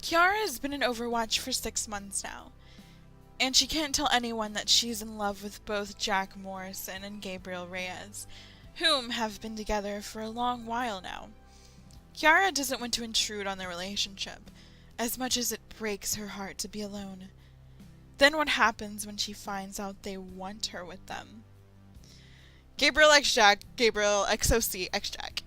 Kiara has been in Overwatch for 6 months now, and she can't tell anyone that she's in love with both Jack Morrison and Gabriel Reyes, whom have been together for a long while now. Kiara doesn't want to intrude on their relationship, as much as it breaks her heart to be alone. Then what happens when she finds out they want her with them? Gabriel X Jack, Gabriel XOC X Jack.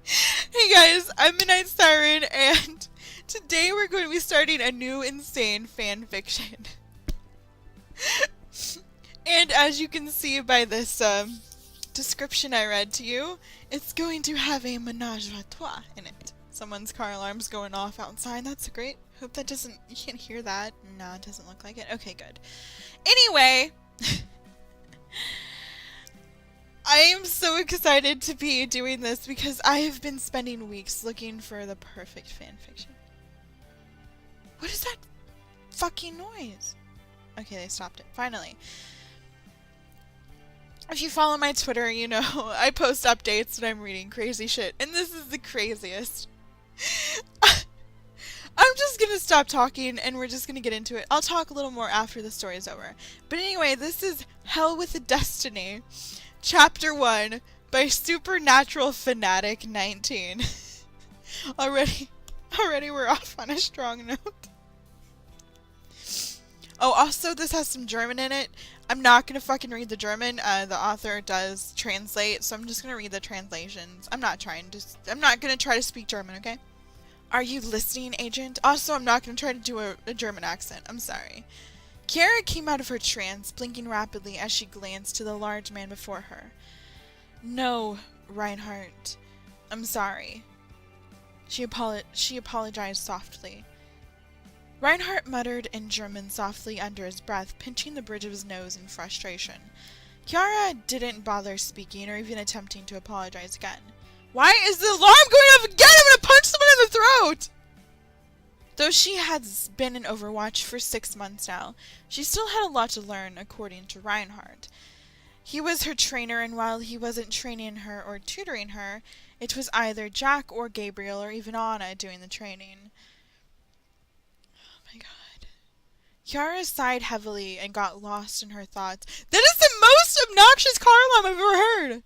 Hey guys, I'm Midnight Siren, and today we're going to be starting a new insane fan fiction. And as you can see by this description I read to you, it's going to have a menage a trois in it. Someone's car alarm's going off outside. That's great. Hope that doesn't... You can't hear that. No, it doesn't look like it. Okay, good. Anyway... I am so excited to be doing this because I have been spending weeks looking for the perfect fanfiction. What is that fucking noise? Okay, they stopped it. Finally. If you follow my Twitter, you know I post updates and I'm reading crazy shit. And this is the craziest. I'm just gonna stop talking and we're just gonna get into it. I'll talk a little more after the story is over. But anyway, this is Hell with a Destiny. Chapter 1 by SupernaturalFanatic19. Already we're off on a strong note. Oh, also this has some German in it. I'm not gonna fucking read the German. The author does translate, so I'm just gonna read the translations. I'm not gonna try to speak German, okay? Are you listening, agent? Also, I'm not gonna try to do a German accent. I'm sorry. Kiara came out of her trance, blinking rapidly as she glanced to the large man before her. No, Reinhardt. I'm sorry. She apologized softly. Reinhardt muttered in German softly under his breath, pinching the bridge of his nose in frustration. Kiara didn't bother speaking or even attempting to apologize again. Why is the alarm going off again? I'm gonna punch someone in the throat! Though she has been in Overwatch for 6 months now, she still had a lot to learn, according to Reinhardt. He was her trainer, and while he wasn't training her or tutoring her, it was either Jack or Gabriel or even Anna doing the training. Oh my god. Kiara sighed heavily and got lost in her thoughts. That is the most obnoxious car alarm I've ever heard!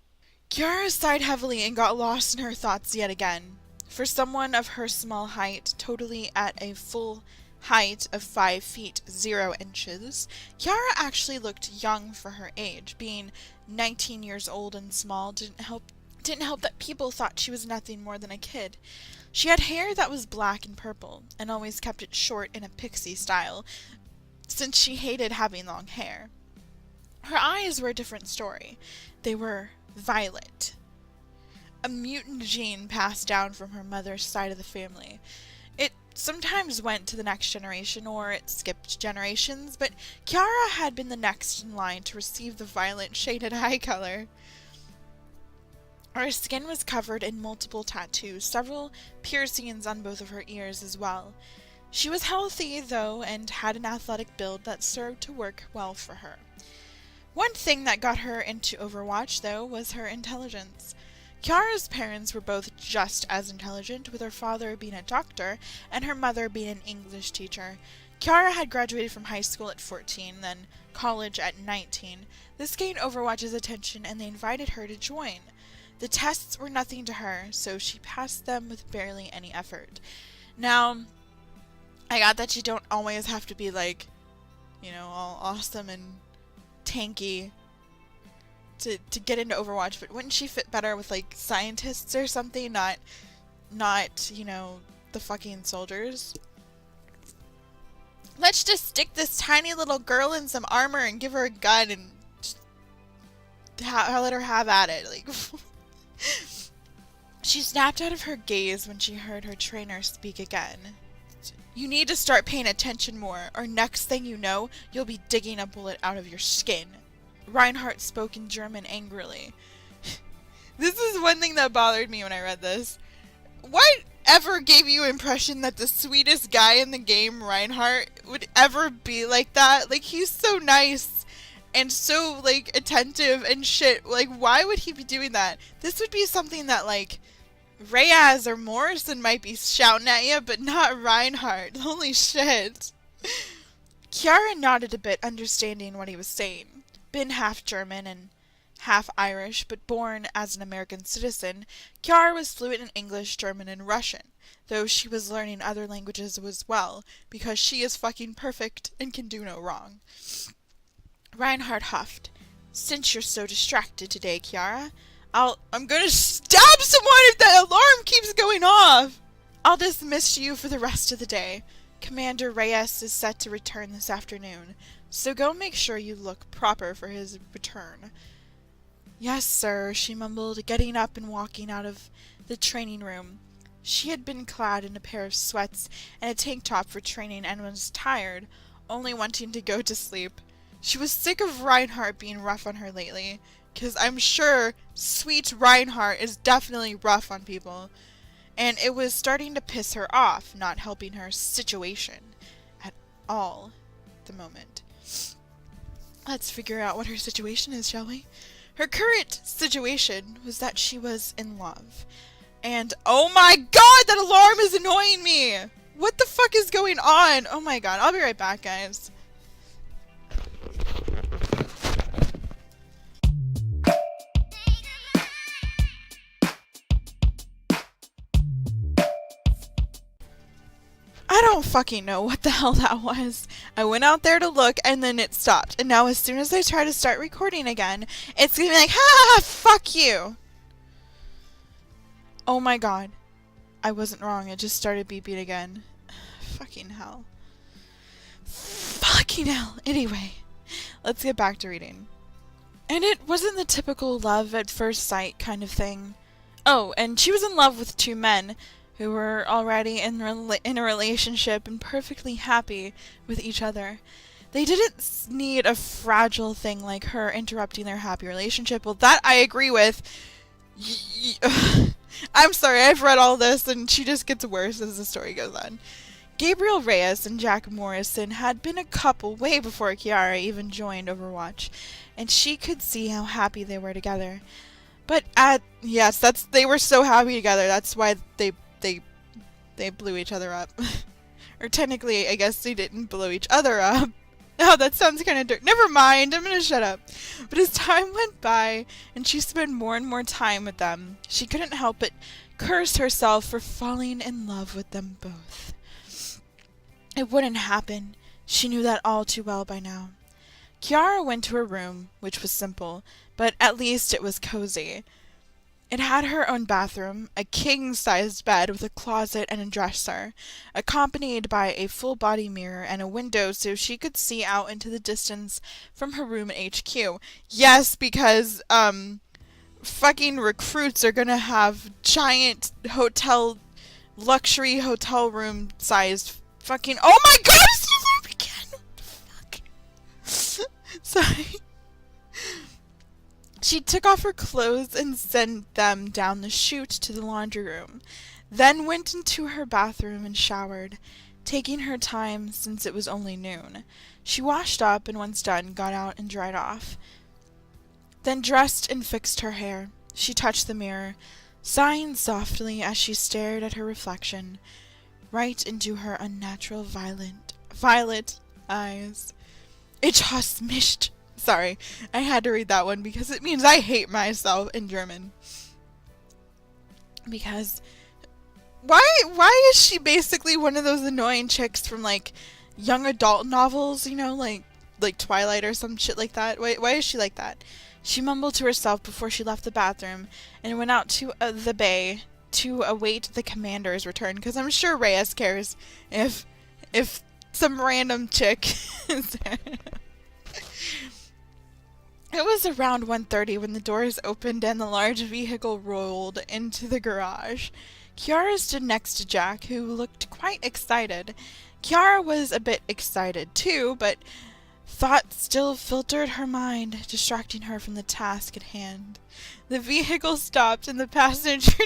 Kiara sighed heavily and got lost in her thoughts yet again. For someone of her small height, totally at a full height of 5 feet 0 inches, Kiara actually looked young for her age. Being 19 years old and small didn't help that people thought she was nothing more than a kid. She had hair that was black and purple, and always kept it short in a pixie style, since she hated having long hair. Her eyes were a different story. They were violet. A mutant gene passed down from her mother's side of the family. It sometimes went to the next generation, or it skipped generations, but Kiara had been the next in line to receive the violet shaded eye color. Her skin was covered in multiple tattoos, several piercings on both of her ears as well. She was healthy, though, and had an athletic build that served to work well for her. One thing that got her into Overwatch, though, was her intelligence. Kiara's parents were both just as intelligent, with her father being a doctor and her mother being an English teacher. Kiara had graduated from high school at 14, then college at 19. This gained Overwatch's attention and they invited her to join. The tests were nothing to her, so she passed them with barely any effort. Now, I got that you don't always have to be like, you know, all awesome and tanky to get into Overwatch, but wouldn't she fit better with, like, scientists or something, not, you know, the fucking soldiers? Let's just stick this tiny little girl in some armor and give her a gun and just let her have at it, like... She snapped out of her gaze when she heard her trainer speak again. You need to start paying attention more, or next thing you know, you'll be digging a bullet out of your skin. Reinhardt spoke in German angrily. This is one thing that bothered me when I read this. What ever gave you impression that the sweetest guy in the game, Reinhardt, would ever be like that? Like, he's so nice and so, like, attentive and shit. Like, why would he be doing that? This would be something that, like, Reyes or Morrison might be shouting at you, but not Reinhardt. Holy shit. Jarrah nodded a bit, understanding what he was saying. Been half German and half Irish, but born as an American citizen, Jarrah was fluent in English, German, and Russian, though she was learning other languages as well, because she is fucking perfect and can do no wrong. Reinhardt huffed. Since you're so distracted today, Jarrah, I'm gonna stab someone if that alarm keeps going off! I'll dismiss you for the rest of the day. Commander Reyes is set to return this afternoon, so go make sure you look proper for his return. Yes, sir, she mumbled, getting up and walking out of the training room. She had been clad in a pair of sweats and a tank top for training and was tired, only wanting to go to sleep. She was sick of Reinhardt being rough on her lately, because I'm sure sweet Reinhardt is definitely rough on people. And it was starting to piss her off, not helping her situation at all at the moment. Let's figure out what her situation is, shall we? Her current situation was that she was in love. And, oh my god, that alarm is annoying me! What the fuck is going on? Oh my god, I'll be right back, guys. I don't fucking know what the hell that was. I went out there to look and then it stopped. And now as soon as I try to start recording again, it's gonna be like, ha, fuck you. Oh my god. I wasn't wrong. It just started beeping again. Fucking hell. Fucking hell. Anyway, let's get back to reading. And it wasn't the typical love at first sight kind of thing. Oh, and she was in love with two men who were already in a relationship and perfectly happy with each other. They didn't need a fragile thing like her interrupting their happy relationship. Well, that I agree with. I'm sorry, I've read all this and she just gets worse as the story goes on. Gabriel Reyes and Jack Morrison had been a couple way before Jarrah even joined Overwatch, and she could see how happy they were together. But they were so happy together, that's why they blew each other up. Or technically, I guess they didn't blow each other up. Oh, that sounds kind of dirty. Never mind, I'm gonna shut up. But as time went by, and she spent more and more time with them, she couldn't help but curse herself for falling in love with them both. It wouldn't happen. She knew that all too well by now. Jarrah went to her room, which was simple, but at least it was cozy. It had her own bathroom, a king-sized bed with a closet and a dresser, accompanied by a full-body mirror and a window so she could see out into the distance from her room at HQ. Yes, because, fucking recruits are gonna have giant luxury hotel room-sized fucking— oh my god, it's the alarm again! What the fuck? Sorry. She took off her clothes and sent them down the chute to the laundry room, then went into her bathroom and showered, taking her time since it was only noon. She washed up and once done, got out and dried off. Then dressed and fixed her hair. She touched the mirror, sighing softly as she stared at her reflection, right into her unnatural violet eyes. Ich hasse mich. Sorry, I had to read that one because it means I hate myself in German. Because why is she basically one of those annoying chicks from like young adult novels, you know, like Twilight or some shit like that? Why is she like that? She mumbled to herself before she left the bathroom and went out to the bay to await the commander's return, because I'm sure Reyes cares if some random chick is there. It was around 1:30 when the doors opened and the large vehicle rolled into the garage. Jarrah stood next to Jack, who looked quite excited. Jarrah was a bit excited too, but thought still filtered her mind, distracting her from the task at hand. The vehicle stopped and the passenger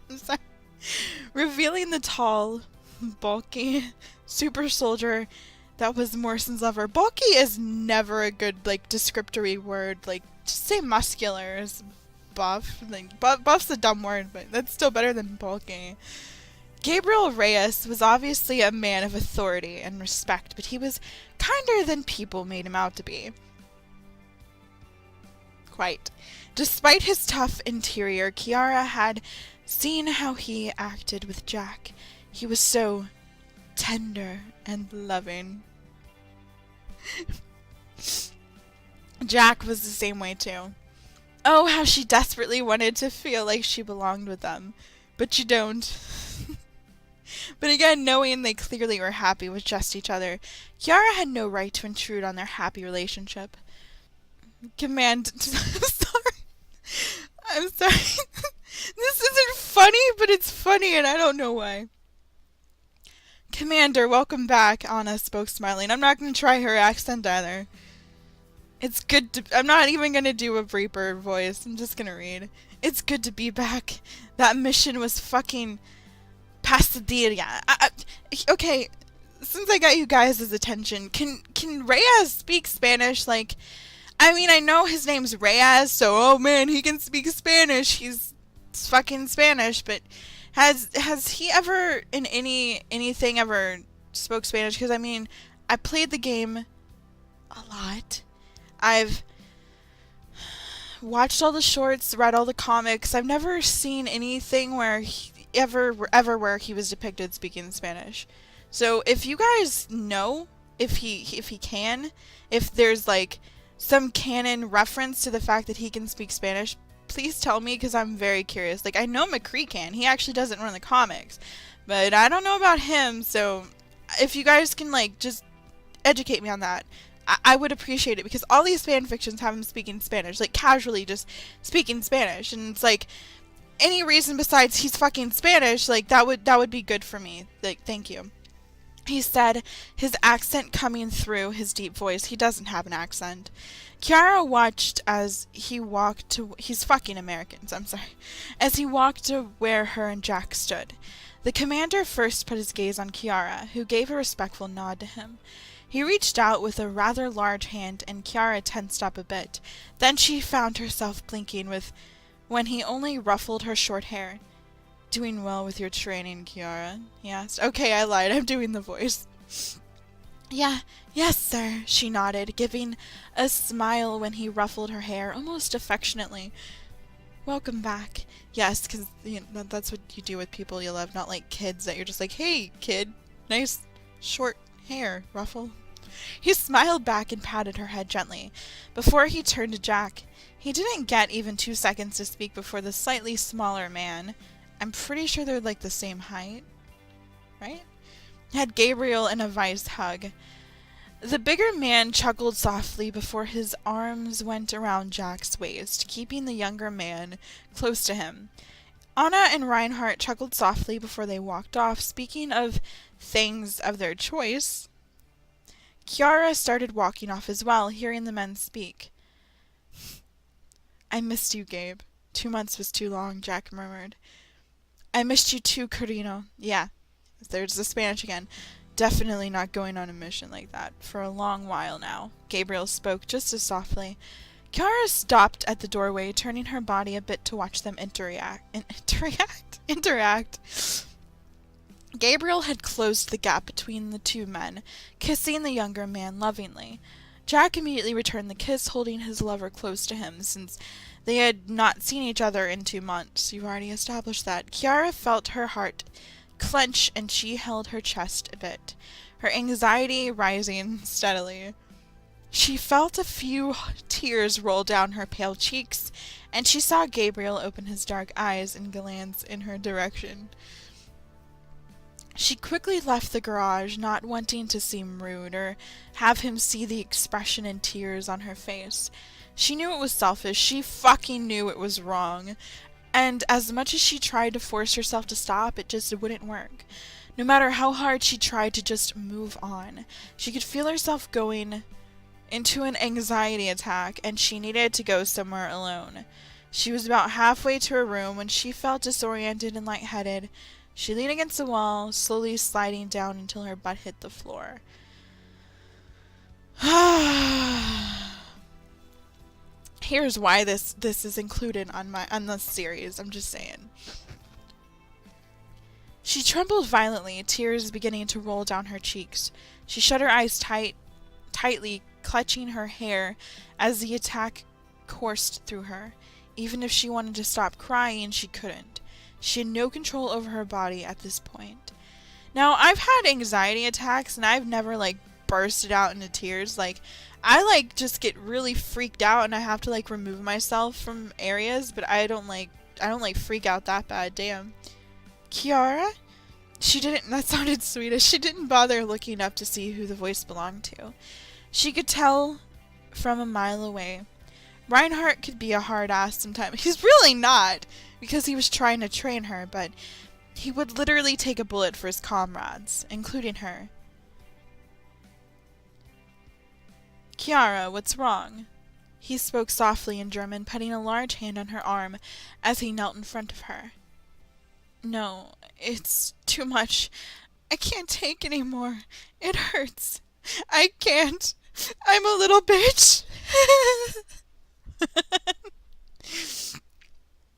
door revealing the tall, bulky super soldier that was Morrison's lover. Bulky is never a good, descriptory word. Just say muscular is buff. Like, buff's a dumb word, but that's still better than bulky. Gabriel Reyes was obviously a man of authority and respect, but he was kinder than people made him out to be. Quite. Despite his tough interior, Jarrah had seen how he acted with Jack. He was so tender and loving. Jack was the same way too. Oh, how she desperately wanted to feel like she belonged with them. But you don't. But again, knowing they clearly were happy with just each other, Jarrah had no right to intrude on their happy relationship. I'm sorry. This isn't funny, but it's funny and I don't know why. Commander, welcome back, Anna spoke smiling. I'm not going to try her accent either. It's good to... I'm not even going to do a Reaper voice. I'm just going to read. It's good to be back. That mission was fucking... Pasadilla. Okay, since I got you guys' attention, can Reyes speak Spanish? Like, I mean, I know his name's Reyes, so, oh man, he can speak Spanish. He's fucking Spanish, but has he ever, in anything ever spoke Spanish? Because, I mean, I played the game a lot. I've watched all the shorts, read all the comics. I've never seen anything where ever where he was depicted speaking Spanish. So if you guys know if there's like some canon reference to the fact that he can speak Spanish, please tell me, because I'm very curious. Like, I know McCree can. He actually doesn't run the comics, but I don't know about him. So if you guys can like just educate me on that, I would appreciate it, because all these fan fictions have him speaking Spanish, like casually just speaking Spanish, and it's like, any reason besides he's fucking Spanish, like, that would be good for me. Like, thank you. He said, his accent coming through his deep voice. He doesn't have an accent. Jarrah watched as he walked to... He's fucking Americans, I'm sorry. As he walked to where her and Jack stood. The commander first put his gaze on Jarrah, who gave a respectful nod to him. He reached out with a rather large hand, and Jarrah tensed up a bit. Then she found herself blinking when he only ruffled her short hair. Doing well with your training, Jarrah? He asked. Okay, I lied. I'm doing the voice. Yeah, yes, sir, she nodded, giving a smile when he ruffled her hair, almost affectionately. Welcome back. Yes, because that's what you do with people you love, not like kids that you're just like, hey, kid, nice short hair, ruffle. He smiled back and patted her head gently. Before he turned to Jack, he didn't get even 2 seconds to speak before the slightly smaller man, I'm pretty sure they're like the same height, right? Had Gabriel in a vice hug. The bigger man chuckled softly before his arms went around Jack's waist, keeping the younger man close to him. Anna and Reinhardt chuckled softly before they walked off. Speaking of things of their choice, Jarrah started walking off as well, hearing the men speak. I missed you, Gabe. 2 months was too long, Jack murmured. I missed you too, Carino. Yeah, there's the Spanish again. Definitely not going on a mission like that for a long while now. Gabriel spoke just as softly. Jarrah stopped at the doorway, turning her body a bit to watch them interact. Gabriel had closed the gap between the two men, kissing the younger man lovingly. Jack immediately returned the kiss, holding his lover close to him, since they had not seen each other in 2 months. You've already established that. Jarrah felt her heart clench, and she held her chest a bit, her anxiety rising steadily. She felt a few tears roll down her pale cheeks, and she saw Gabriel open his dark eyes and glance in her direction. She quickly left the garage, not wanting to seem rude or have him see the expression and tears on her face. She knew it was selfish. She fucking knew it was wrong. And as much as she tried to force herself to stop, it just wouldn't work. No matter how hard she tried to just move on, she could feel herself going into an anxiety attack, and she needed to go somewhere alone. She was about halfway to her room when she felt disoriented and lightheaded. She leaned against the wall, slowly sliding down until her butt hit the floor. Here's why this is included on this series. I'm just saying. She trembled violently, tears beginning to roll down her cheeks. She shut her eyes tightly, clutching her hair as the attack coursed through her. Even if she wanted to stop crying, she couldn't. She had no control over her body at this point. Now, I've had anxiety attacks, and I've never, like, bursted out into tears. Like, I, like, just get really freaked out, and I have to, like, remove myself from areas, but I don't freak out that bad. Damn. Kiara? That sounded Swedish. She didn't bother looking up to see who the voice belonged to. She could tell from a mile away. Reinhardt could be a hard ass sometimes. He's really not, because he was trying to train her, but he would literally take a bullet for his comrades, including her. Kiara, what's wrong? He spoke softly in German, putting a large hand on her arm as he knelt in front of her. No, it's too much. I can't take any more. It hurts. I can't. I'm a little bitch.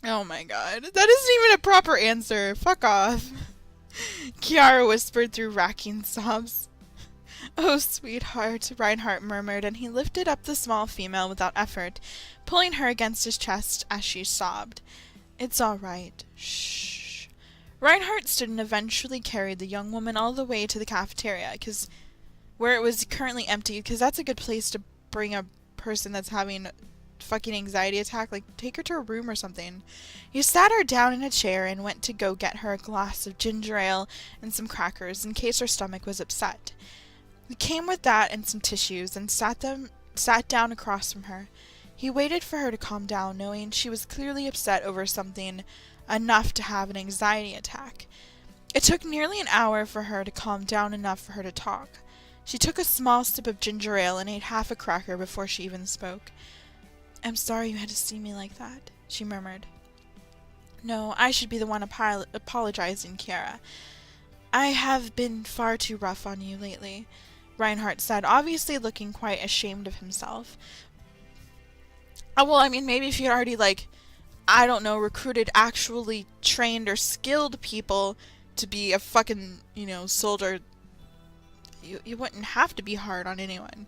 Oh my god. That isn't even a proper answer. Fuck off. Kiara whispered through racking sobs. Oh, sweetheart, Reinhardt murmured, and he lifted up the small female without effort, pulling her against his chest as she sobbed. It's all right. Shh. Reinhardt stood and eventually carried the young woman all the way to the cafeteria, where it was currently empty, because that's a good place to bring a person that's having a fucking anxiety attack. Like, take her to a room or something. He sat her down in a chair and went to go get her a glass of ginger ale and some crackers in case her stomach was upset. He came with that and some tissues and sat down across from her. He waited for her to calm down, knowing she was clearly upset over something enough to have an anxiety attack. It took nearly an hour for her to calm down enough for her to talk. She took a small sip of ginger ale and ate half a cracker before she even spoke. I'm sorry you had to see me like that, she murmured. No, I should be the one apologizing, Kiara. I have been far too rough on you lately, Reinhardt said, obviously looking quite ashamed of himself. Oh, well, I mean, maybe if you'd already, like, I don't know, recruited actually trained or skilled people to be a fucking, soldier, you wouldn't have to be hard on anyone.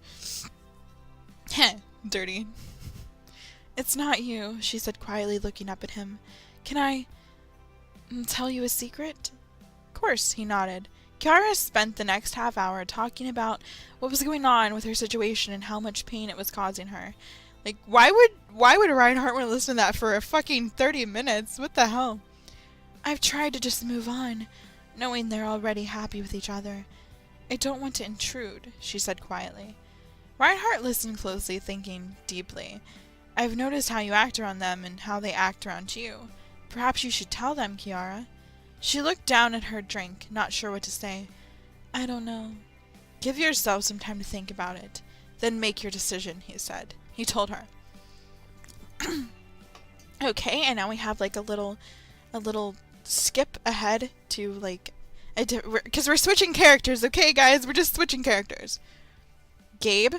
Heh, dirty. It's not you, she said quietly, looking up at him. Can I tell you a secret? Of course, he nodded. Kiara spent the next half hour talking about what was going on with her situation and how much pain it was causing her. Like, why would Reinhardt want to listen to that for a fucking 30 minutes? What the hell? I've tried to just move on, knowing they're already happy with each other. I don't want to intrude, she said quietly. Reinhardt listened closely, thinking deeply. I've noticed how you act around them and how they act around you. Perhaps you should tell them, Kiara. She looked down at her drink, not sure what to say. I don't know. Give yourself some time to think about it. Then make your decision, he said. He told her. Okay, and now we have like a little skip ahead to like, because we're switching characters, okay guys? We're just switching characters. Gabe?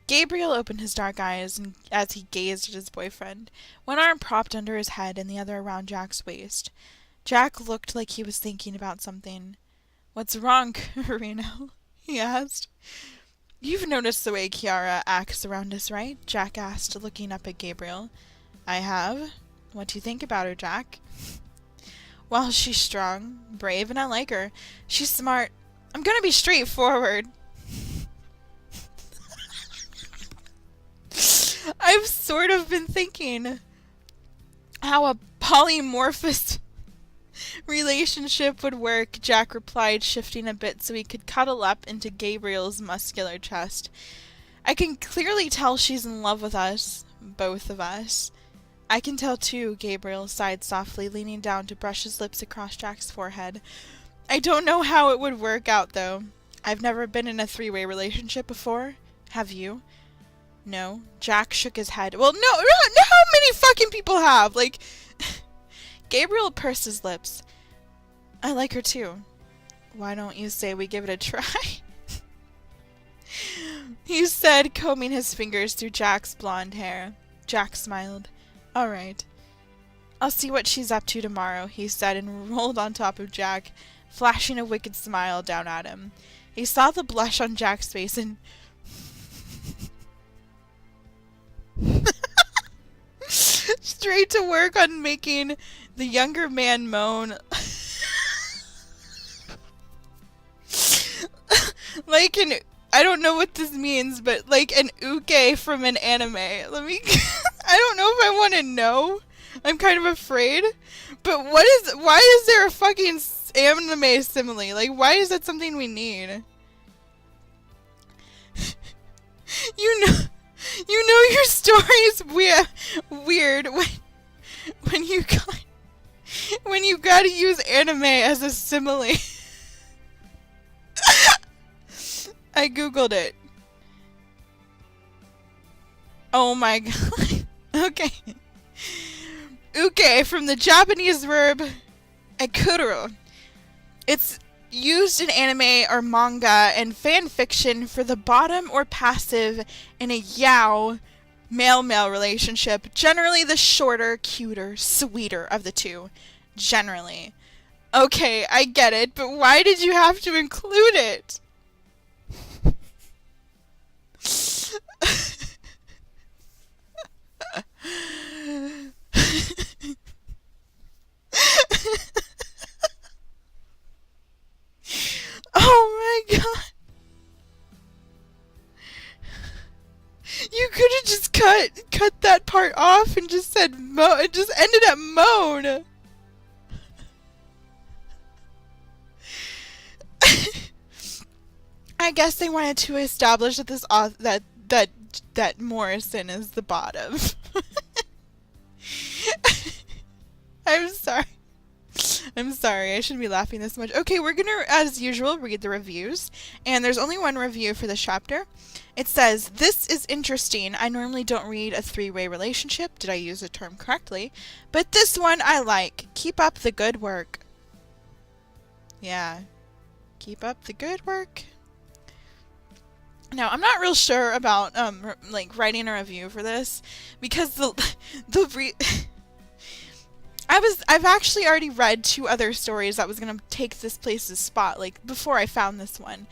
Gabriel opened his dark eyes as he gazed at his boyfriend, one arm propped under his head and the other around Jack's waist. Jack looked like he was thinking about something. What's wrong, Reno? He asked. You've noticed the way Kiara acts around us, right? Jack asked, looking up at Gabriel. I have. What do you think about her, Jack? Well, she's strong, brave, and I like her. She's smart. I'm gonna be straightforward. I've sort of been thinking how a polymorphous relationship would work, Jack replied, shifting a bit so he could cuddle up into Gabriel's muscular chest. I can clearly tell she's in love with us, both of us. I can tell too, Gabriel sighed softly, leaning down to brush his lips across Jack's forehead. I don't know how it would work out, though. I've never been in a three-way relationship before. Have you? No. Jack shook his head. Well, no, how many fucking people have? Like, Gabriel pursed his lips. I like her too. Why don't you say we give it a try? He said, combing his fingers through Jack's blonde hair. Jack smiled. All right. I'll see what she's up to tomorrow, he said, and rolled on top of Jack, flashing a wicked smile down at him. He saw the blush on Jack's face and... straight to work on making the younger man moan. Like an... I don't know what this means, but like an uke from an anime. Let me... I don't know if I want to know. I'm kind of afraid. But why is there a fucking anime simile? Like, why is that something we need? You know your story's weird when you gotta use anime as a simile. I googled it. Oh my god. Okay. Uke from the Japanese verb ekuru. It's used in anime or manga and fan fiction for the bottom or passive in a yaoi male-male relationship. Generally the shorter, cuter, sweeter of the two. Generally. Okay, I get it, but why did you have to include it? Oh my god. You could have just cut that part off and just said it just ended at moan. I guess they wanted to establish that this that Morrison is the bottom. I'm sorry. I'm sorry, I shouldn't be laughing this much. Okay, we're gonna, as usual, read the reviews. And there's only one review for this chapter. It says, "This is interesting. I normally don't read a three-way relationship. Did I use the term correctly? But this one I like. Keep up the good work." Yeah. Keep up the good work. Now, I'm not real sure about, like, writing a review for this. Because I've actually already read two other stories that was going to take this place's spot, like, before I found this one.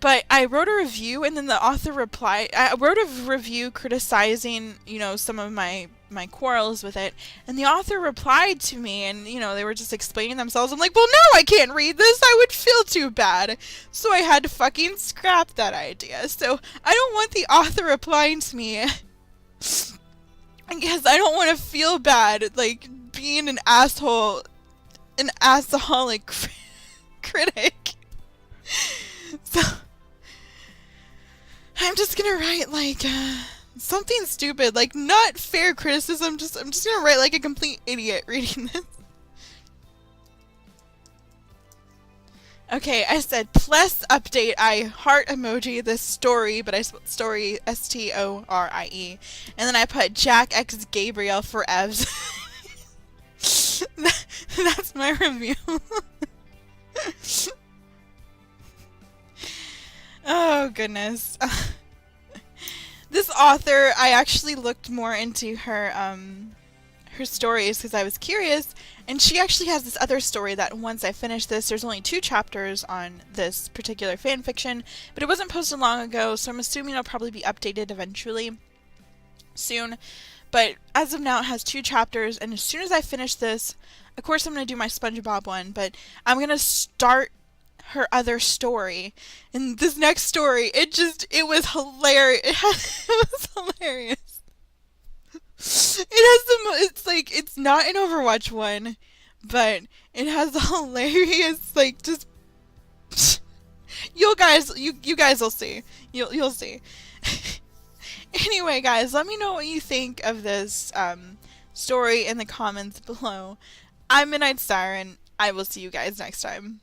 But I wrote a review, and then the author replied... I wrote a review criticizing, you know, some of my quarrels with it, and the author replied to me, and, you know, they were just explaining themselves. I'm like, well, no, I can't read this! I would feel too bad! So I had to fucking scrap that idea. So I don't want the author replying to me, because I don't want to feel bad, like, being an asshole, an assaholic critic. So, I'm just gonna write, like, something stupid, like, not fair criticism, I'm just gonna write like a complete idiot reading this. Okay, I said, plus update, I heart emoji this story, but I spelled story S-T-O-R-I-E, and then I put Jack X Gabriel for Evs. That's my review. Oh, goodness. This author, I actually looked more into her stories because I was curious, and she actually has this other story that once I finish this, there's only 2 chapters on this particular fanfiction, but it wasn't posted long ago, so I'm assuming it'll probably be updated eventually soon. But as of now, it has 2 chapters, and as soon as I finish this, of course I'm going to do my SpongeBob one, but I'm going to start her other story. And this next story, it was hilarious. It was hilarious. It's like, it's not an Overwatch one, but it has a hilarious, like, just, you guys will see. You'll see. Anyway, guys, let me know what you think of this story in the comments below. I'm Midnight Siren. I will see you guys next time.